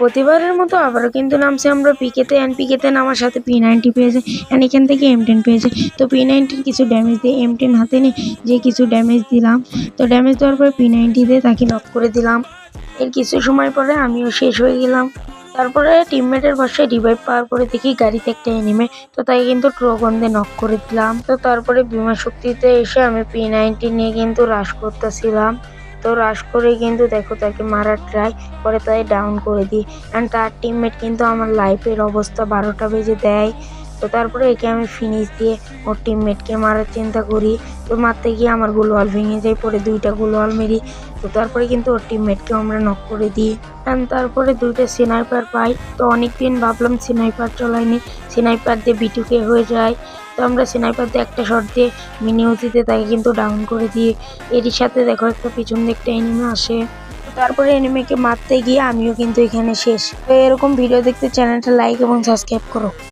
প্রতিবারের মতো আবারও কিন্তু নামছি আমরা পিকেতে, অ্যান্ড পিকেতে নামার সাথে P90 পেয়েছে, অ্যান্ড এখান থেকে M10 পেয়েছে। তো P90 কিছু ড্যামেজ দিয়ে M10 হাতে নিয়ে যে কিছু ড্যামেজ দিলাম। তো ড্যামেজ দেওয়ার পরে P90 দিয়ে তাকে নক করে দিলাম। এর কিছু সময় পরে আমিও শেষ হয়ে গেলাম। তারপরে টিমমেটের বসে রিভাইভ পাওয়ার পরে দেখি গাড়িতে একটা এনিমে, তো তাই কিন্তু ট্রোগন দিয়ে নক করে দিলাম। তো তারপরে বিমা শক্তিতে এসে আমি P90 নিয়ে কিন্তু রাশ করতেছিলাম। তো রাশ করে কিন্তু দেখো তাকে মারার ট্রাই করে তাই ডাউন করে দিই, অ্যান্ড তার টিমমেট কিন্তু আমার লাইফের অবস্থা 12টা বেজে দেয়। তো তারপরে একে আমি ফিনিশ দিয়ে ওর টিমমেটকে মারার চিন্তা করি। তো মারতে গিয়ে আমার গোলওয়াল ভেঙে যায়, পরে 2টা গোলওয়াল মেরি। তো তারপরে কিন্তু ওর টিমমেটকেও আমরা নক করে দিই, অ্যান্ড তারপরে 2টা স্নাইপার পাই। তো অনেকদিন ভাবলাম স্নাইপার চলাইনি, স্নাইপার দিয়ে B2K হয়ে যায়। তো আমরা স্নাইপার দিয়ে একটা শট দিয়ে মিনি উজিতে তাকে কিন্তু ডাউন করে দিই। এরই সাথে দেখো একটা পিছন দিয়ে একটা এনিমে আসে। তারপরে এনিমেকে মারতে গিয়ে আমিও কিন্তু এখানে শেষ। তো এরকম ভিডিও দেখতে চ্যানেলটা লাইক এবং সাবস্ক্রাইব করো।